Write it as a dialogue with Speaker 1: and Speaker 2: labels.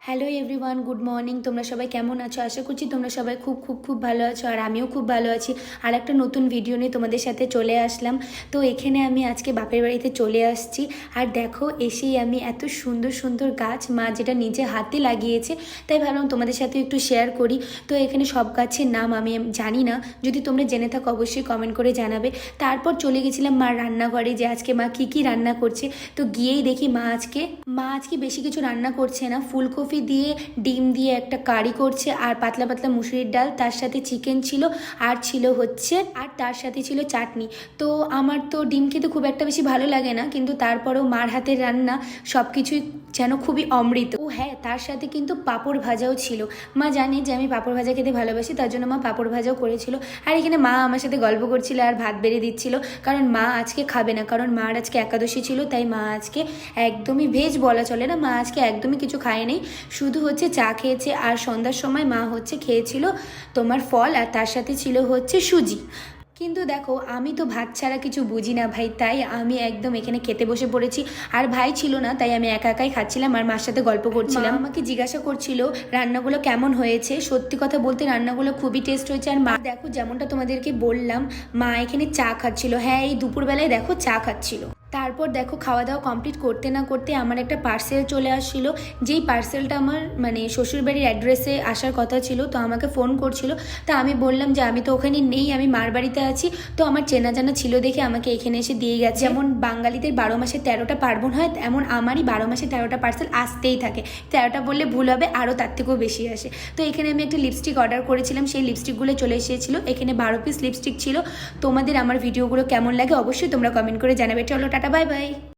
Speaker 1: Hello everyone, good morning. তোমরা সবাই কেমন আছো? আশা করছি তোমরা সবাই খুব খুব খুব ভালো আছো, আর আমিও খুব ভালো আছি। আর একটা নতুন ভিডিও নিয়ে তোমাদের সাথে চলে আসলাম। তো এখানে আমি আজকে বাপের বাড়িতে চলে আসছি, আর দেখো এসেই আমি এত সুন্দর সুন্দর গাছ মা যেটা নিজে হাতে লাগিয়েছে, তাই ভাবলাম তোমাদের সাথে একটু শেয়ার করি। তো এখানে সব গাছের নাম আমি জানি না, যদি তোমরা জেনে থাকো অবশ্যই কমেন্ট করে জানাবে। তারপর চলে গেছিলাম মার রান্নাঘরে, যে আজকে মা কী কী রান্না করছে। তো গিয়েই দেখি মা আজকে বেশি কিছু রান্না করছে না, ফুলকপি দিয়ে ডিম দিয়ে একটা কারি করছে, আর পাতলা পাতলা মুসুরির ডাল, তার সাথে চিকেন ছিল, আর তার সাথে ছিল চাটনি। তো আমার তো ডিম খেতে খুব একটা বেশি ভালো লাগে না, কিন্তু তারপরেও মার হাতের রান্না সব কিছুই যেন খুবই অমৃত। ও হ্যাঁ, তার সাথে কিন্তু পাঁপড় ভাজাও ছিল। মা জানে যে আমি পাঁপড় ভাজা খেতে ভালোবাসি, তার জন্য মা পাঁপড় ভাজাও করেছিল। আর এখানে মা আমার সাথে গল্প করছিল আর ভাত বেড়ে দিচ্ছিল, কারণ মা আজকে খাবে না, কারণ মার আজকে একাদশী ছিল। তাই মা আজকে একদমই ভেজ বলা চলে না, মা আজকে একদমই কিছু খায় নেই, শুধু হচ্ছে চা খেয়েছে। আর সন্ধ্যার সময় মা হচ্ছে খেয়েছিল তোমার ফল, আর তার সাথে ছিল হচ্ছে সুজি। কিন্তু দেখো আমি তো ভাত ছাড়া কিছু বুঝি না ভাই, তাই আমি একদম এখানে খেতে বসে পড়েছি। আর ভাই ছিল না, তাই আমি একা একাই খাচ্ছিলাম আর মার সাথে গল্প করছিলাম। আমাকে জিজ্ঞাসা করছিল রান্নাগুলো কেমন হয়েছে। সত্যি কথা বলতে রান্নাগুলো খুবই টেস্ট হয়েছে। আর মা দেখো, যেমনটা তোমাদেরকে বললাম, মা এখানে চা খাচ্ছিল। হ্যাঁ, এই দুপুরবেলায় দেখো চা খাচ্ছিল। তারপর দেখো খাওয়া দাওয়া কমপ্লিট করতে না করতে আমার একটা পার্সেল চলে আসছিল, যেই পার্সেলটা আমার শ্বশুরবাড়ির অ্যাড্রেসে আসার কথা ছিল। তো আমাকে ফোন করছিল, তা আমি বললাম যে আমি তো ওখানে নেই, আমি মার বাড়িতে আছি। তো আমার চেনা জানা ছিল দেখে আমাকে এখানে এসে দিয়ে গেছে। যেমন বাঙালিদের 12 মাসে 13টা পার্বণ হয়, তেমন আমারই 12 মাসে 13টা পার্সেল আসতেই থাকে। 13টা বললে ভুল হবে, আরও তার থেকেও বেশি আসে। তো এখানে আমি একটা লিপস্টিক অর্ডার করেছিলাম, সেই লিপস্টিকগুলো চলে এসেছিলো। এখানে 12 পিস লিপস্টিক ছিল। তোমাদের আমার ভিডিওগুলো কেমন লাগে অবশ্যই তোমরা কমেন্ট করে জানাবে। চলো টাটা, বাই বাই।